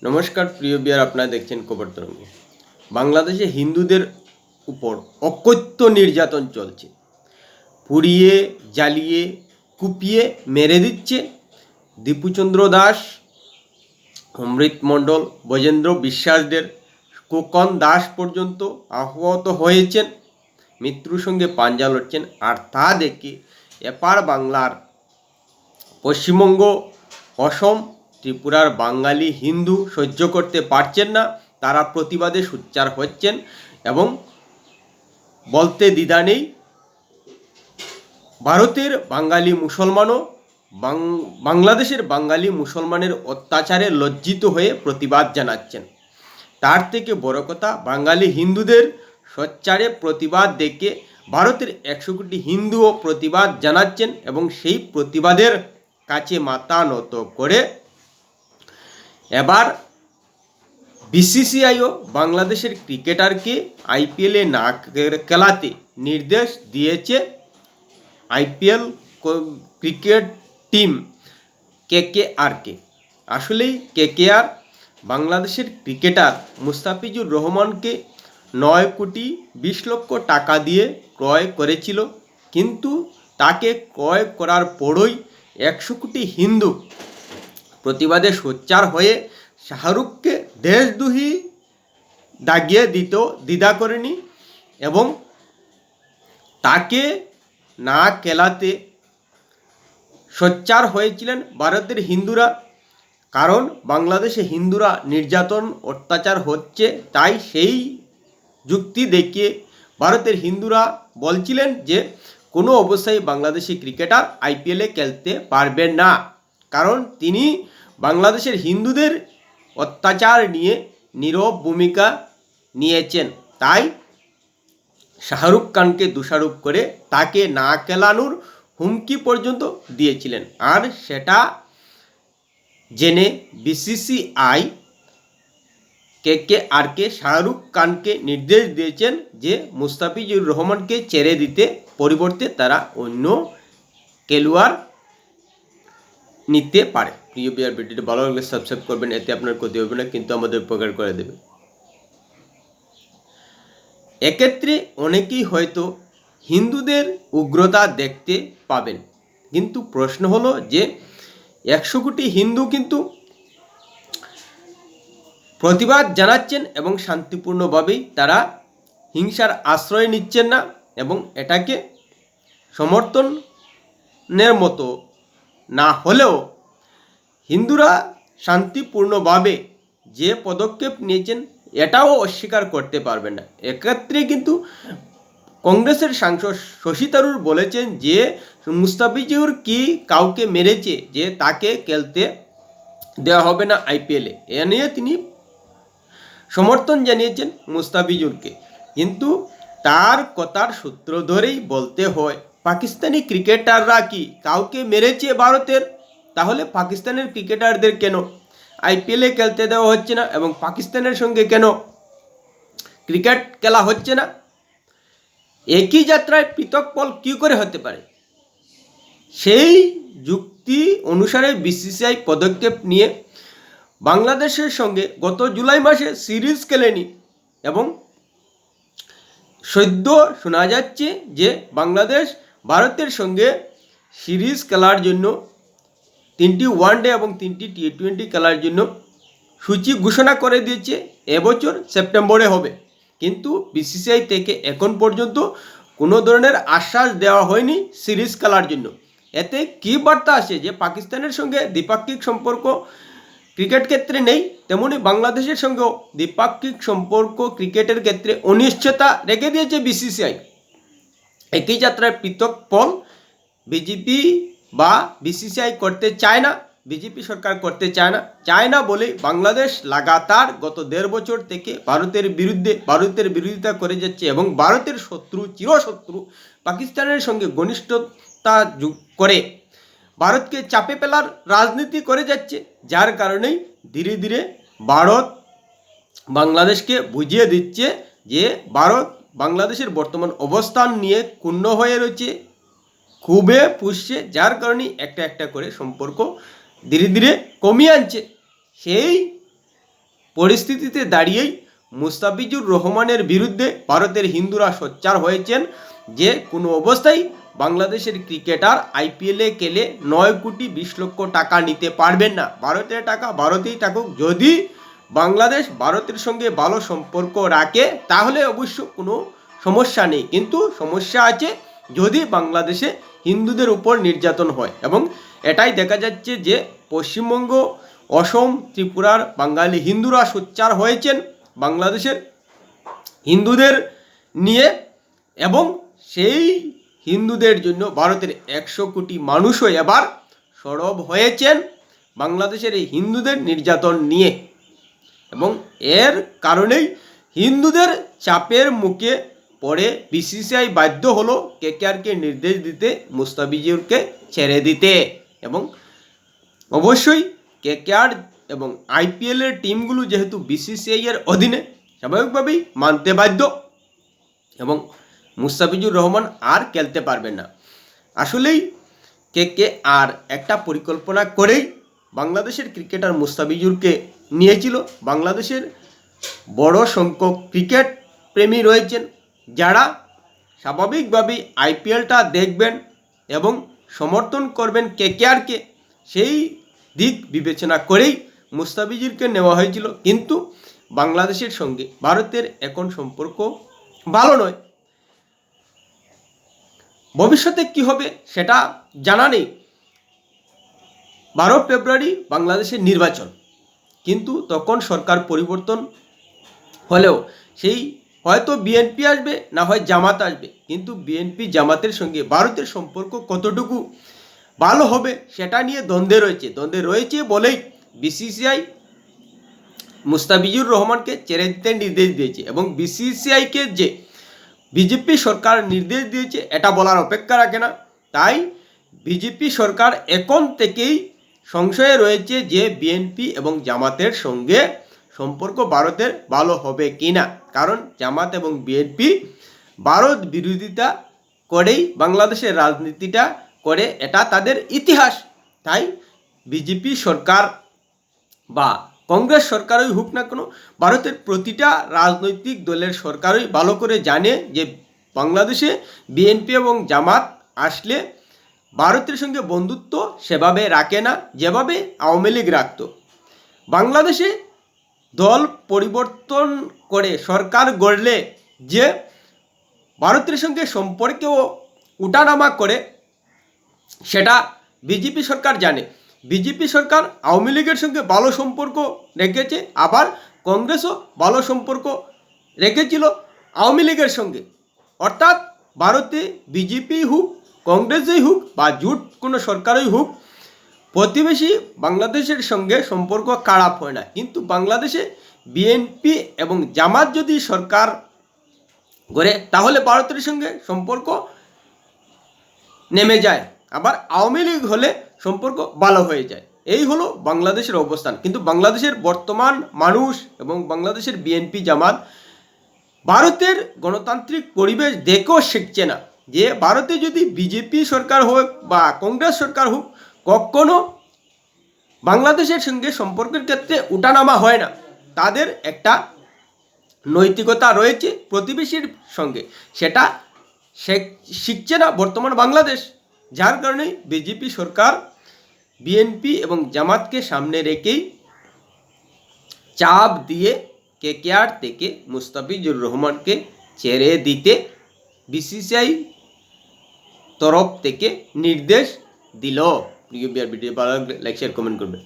নমস্কার প্রিয় বিয়ার, আপনারা দেখছেন খবর তরঙ্গে। বাংলাদেশে হিন্দুদের উপর অকথ্য নির্যাতন চলছে। পুড়িয়ে জ্বালিয়ে কুপিয়ে মেরে দিচ্ছে। দীপুচন্দ্র দাস, অমৃত মণ্ডল, ব্রজেন্দ্র বিশ্বাসদের, খোকন দাস পর্যন্ত আহত হয়েছেন, মৃত্যুর সঙ্গে পাঞ্জা লড়ছেন। আর তা দেখে এপার বাংলার পশ্চিমবঙ্গ, অসম, ত্রিপুরার বাঙালি হিন্দু সহ্য করতে পারছেন না। তারা প্রতিবাদে সোচ্চার হচ্ছেন এবং বলতে দ্বিধা নেই, ভারতের বাঙালি মুসলমানও বাংলাদেশের বাঙালি মুসলমানের অত্যাচারে লজ্জিত হয়ে প্রতিবাদ জানাচ্ছেন। তার থেকে বড় কথা, বাঙালি হিন্দুদের সোচ্চারে প্রতিবাদ দেখে ভারতের 100 কোটি হিন্দুও প্রতিবাদ জানাচ্ছেন এবং সেই প্রতিবাদের কাছে মাথা নত করে এবার বিসিসিআইও বাংলাদেশের ক্রিকেটারকে আইপিএলে না খেলাতে নির্দেশ দিয়েছে। আইপিএল ক্রিকেট টিম কেকেআরকে। আসলেই কেকেআর বাংলাদেশের ক্রিকেটার মুস্তাফিজুর রহমানকে 9 কোটি 20 লক্ষ টাকা দিয়ে ক্রয় করেছিল, কিন্তু তাকে ক্রয় করার পরই 100 কোটি হিন্দু প্রতিবাদে সোচ্চার হয়ে শাহরুখকে দেশদ্রোহী দাগিয়ে দিতেও দ্বিধা করেনি এবং তাকে না খেলাতে সোচ্চার হয়েছিলেন ভারতের হিন্দুরা। কারণ বাংলাদেশে হিন্দুরা নির্যাতন অত্যাচার হচ্ছে, তাই সেই যুক্তি দেখিয়ে ভারতের হিন্দুরা বলছিলেন যে কোনো অবস্থায় বাংলাদেশি ক্রিকেটার আইপিএলে খেলতে পারবেন না, কারণ তিনি বাংলাদেশের হিন্দুদের অত্যাচার নিয়ে নীরব ভূমিকা নিয়েছেন। তাই শাহরুখ খানকে দোষারোপ করে তাকে না খেলানোর হুমকি পর্যন্ত দিয়েছিলেন। আর সেটা জেনে বিসিসিআই কেকেআরকে শাহরুখ খানকে নির্দেশ দিয়েছেন যে মুস্তাফিজুর রহমানকে ছেড়ে দিতে, পরিবর্তে তারা অন্য খেলোয়াড় নিতে পারে। প্রিয় বিয়ার, ভিডিওটি ভালো লাগলে সাবস্ক্রাইব করবেন, এতে আপনার ক্ষতি হবে না কিন্তু আমাদের উপকার করে দেবে। এক্ষেত্রে অনেকেই হয়তো হিন্দুদের উগ্রতা দেখতে পাবেন, কিন্তু প্রশ্ন হলো যে 100 কোটি হিন্দু কিন্তু প্রতিবাদ জানাচ্ছেন এবং শান্তিপূর্ণভাবেই তারা হিংসার আশ্রয় নিচ্ছেন না এবং এটাকে সমর্থনের মতো না হলেও হিন্দুরা শান্তিপূর্ণভাবে যে পদক্ষেপ নিয়েছেন এটাও অস্বীকার করতে পারবেন না। এক্ষেত্রে কিন্তু কংগ্রেসের সাংসদ শশী থারুর বলেছেন যে মুস্তাফিজুর কি কাউকে মেরেছে যে তাকে খেলতে দেওয়া হবে না আইপিএলে, এ নিয়ে তিনি সমর্থন জানিয়েছেন মুস্তাফিজুরকে। কিন্তু তার কথার সূত্র ধরেই বলতে হয়, পাকিস্তানি ক্রিকেটাররা কি কাউকে মেরেছে ভারতের? তাহলে পাকিস্তানের ক্রিকেটারদের কেন আইপিএলে খেলতে দেওয়া হচ্ছে না এবং পাকিস্তানের সঙ্গে কেন ক্রিকেট খেলা হচ্ছে না? একই যাত্রায় পৃথক ফল কী করে হতে পারে? সেই যুক্তি অনুসারে বিসিসিআই পদক্ষেপ নিয়ে বাংলাদেশের সঙ্গে গত জুলাই মাসে সিরিজ খেলেনি এবং সদ্য শোনা যাচ্ছে যে বাংলাদেশ ভারতের সঙ্গে সিরিজ খেলার জন্য 3টি ওয়ানডে এবং 3টি টি20 খেলার জন্য সূচি ঘোষণা করে দিয়েছে। এবছর সেপ্টেম্বরে হবে, কিন্তু বিসিসিআই থেকে এখন পর্যন্ত কোনো ধরনের আশ্বাস দেওয়া হয়নি সিরিজ খেলার জন্য। এতে কী বার্তা আসে যে পাকিস্তানের সঙ্গে দ্বিপাক্ষিক সম্পর্ক ক্রিকেট ক্ষেত্রে নেই, তেমনি বাংলাদেশের সঙ্গেও দ্বিপাক্ষিক সম্পর্ক ক্রিকেটের ক্ষেত্রে অনিশ্চয়তা রেখে দিয়েছে বিসিসিআই। একই যাত্রায় পৃথক ফল বিজেপি বা বিসিসিআই করতে চায় না, বিজেপি সরকার করতে চায় না বলে বাংলাদেশ লাগাতার গত 1.5 বছর থেকে ভারতের বিরোধিতা করে যাচ্ছে এবং ভারতের শত্রু, চিরশত্রু পাকিস্তানের সঙ্গে ঘনিষ্ঠতা করে ভারতকে চাপে ফেলার রাজনীতি করে যাচ্ছে। যার কারণেই ধীরে ধীরে ভারত বাংলাদেশকে বুঝিয়ে দিচ্ছে যে ভারত বাংলাদেশের বর্তমান অবস্থান নিয়ে ক্ষুণ্ণ হয়ে রয়েছে, খুবই পুষছে, যার কারণে একটা একটা করে সম্পর্ক ধীরে ধীরে কমিয়ে আনছে। সেই পরিস্থিতিতে দাঁড়িয়েই মুস্তাফিজুর রহমানের বিরুদ্ধে ভারতের হিন্দুরা সোচ্চার হয়েছেন যে কোনো অবস্থায় বাংলাদেশের ক্রিকেটার আইপিএলে খেলে 9,20,00,000 টাকা নিতে পারবেন না। ভারতের টাকা ভারতেই থাকুক। যদি বাংলাদেশ ভারতের সঙ্গে ভালো সম্পর্ক রাখে তাহলে অবশ্য কোনো সমস্যা নেই, কিন্তু সমস্যা আছে যদি বাংলাদেশে হিন্দুদের উপর নির্যাতন হয়। এবং এটাই দেখা যাচ্ছে যে পশ্চিমবঙ্গ, অসম, ত্রিপুরার বাঙালি হিন্দুরা সোচ্চার হয়েছেন বাংলাদেশের হিন্দুদের নিয়ে, এবং সেই হিন্দুদের জন্য ভারতের 100 কোটি মানুষও এবার সরব হয়েছেন বাংলাদেশের এই হিন্দুদের নির্যাতন নিয়ে। এবং এর কারণেই হিন্দুদের চাপের মুখে পড়ে বিসিসিআই বাধ্য হলো কেকেআরকে নির্দেশ দিতে মুস্তাফিজুরকে ছেড়ে দিতে। এবং অবশ্যই কেকেআর এবং আইপিএলের টিমগুলো যেহেতু বিসিসিআই এর অধীনে, স্বাভাবিকভাবেই মানতে বাধ্য, এবং মুস্তাফিজুর রহমান আর খেলতে পারবেন না। আসলেই কেকেআর একটা পরিকল্পনা করেই বাংলাদেশের ক্রিকেটার মুস্তাফিজুরকে নিয়েছিল। বাংলাদেশের বড় সংখ্যক ক্রিকেট প্রেমী রয়েছেন যারা স্বাভাবিকভাবেই আইপিএলটা দেখবেন এবং সমর্থন করবেন কেকেআরকে। সেই দিক বিবেচনা করেই মুস্তাফিজুরকে নেওয়া হয়েছিল, কিন্তু বাংলাদেশের সঙ্গে ভারতের এখন সম্পর্ক ভালো নয়। ভবিষ্যতে কি হবে সেটা জানা নেই। 12 ফেব্রুয়ারি বাংলাদেশের নির্বাচন, কিন্তু তখন সরকার পরিবর্তন হলেও সেই হয়তো বিএনপি আসবে, না হয় জামাত আসবে, কিন্তু বিএনপি জামাতের সঙ্গে ভারতের সম্পর্ক কতটুকু ভালো হবে সেটা নিয়ে দ্বন্দ্বে রয়েছে বলেই বিসিসিআই মুস্তাফিজুর রহমানকে ছেড়ে দিতে নির্দেশ দিয়েছে। এবং বিসিসিআইকে যে বিজেপি সরকার নির্দেশ দিয়েছে এটা বলার অপেক্ষা রাখে না। তাই বিজেপি সরকার এখন থেকেই সংশয়ে রয়েছে যে বিএনপি এবং জামাতের সঙ্গে সম্পর্ক ভারতের ভালো হবে কি না। কারণ জামাত এবং বিএনপি ভারত বিরোধিতা করেই বাংলাদেশের রাজনীতিটা করে, এটা তাদের ইতিহাস। তাই বিজেপি সরকার বা কংগ্রেস সরকারই হোক না কেন, ভারতের প্রতিটা রাজনৈতিক দলের সরকারই ভালো করে জানে যে বাংলাদেশে বিএনপি এবং জামাত আসলে ভারতের সঙ্গে বন্ধুত্ব সেভাবে রাখে না যেভাবে আওয়ামী লীগ রাখত। বাংলাদেশে দল পরিবর্তন করে সরকার গড়লে যে ভারতের সঙ্গে সম্পর্কেও উঠানামা করে সেটা বিজেপি সরকার জানে। বিজেপি সরকার আওয়ামী লীগের সঙ্গে ভালো সম্পর্ক রেখেছে, আবার কংগ্রেসও ভালো সম্পর্ক রেখেছিল আওয়ামী লীগের সঙ্গে। অর্থাৎ ভারতে বিজেপি হোক, কংগ্রেসই হোক বা জোট কোনো সরকারই হোক, প্রতিবেশী বাংলাদেশের সঙ্গে সম্পর্ক খারাপ হয় না। কিন্তু বাংলাদেশে বিএনপি এবং জামাত যদি সরকার গড়ে তাহলে ভারতের সঙ্গে সম্পর্ক নেমে যায়, আবার আওয়ামী লীগ হলে সম্পর্ক ভালো হয়ে যায়। এই হলো বাংলাদেশের অবস্থান। কিন্তু বাংলাদেশের বর্তমান মানুষ এবং বাংলাদেশের বিএনপি জামাত ভারতের গণতান্ত্রিক পরিবেশ দেখেও শিখছে না যে ভারতে যদি বিজেপি সরকার হোক বা কংগ্রেস সরকার হোক, কখনো বাংলাদেশের সঙ্গে সম্পর্কের ক্ষেত্রে উঠানামা হয় না। তাদের একটা নৈতিকতা রয়েছে প্রতিবেশীর সঙ্গে, সেটা শিখছে না বর্তমান বাংলাদেশ। যার কারণে বিজেপি সরকার বিএনপি এবং জামাতকে সামনে রেখেই চাপ দিয়ে কেকেআর থেকে মুস্তাফিজুর রহমানকে ছেড়ে দিতে বিসিসিআই তরফ থেকে নির্দেশ দিল। ভিডিও ভালো লাগলে লাইক শেয়ার কমেন্ট করবেন।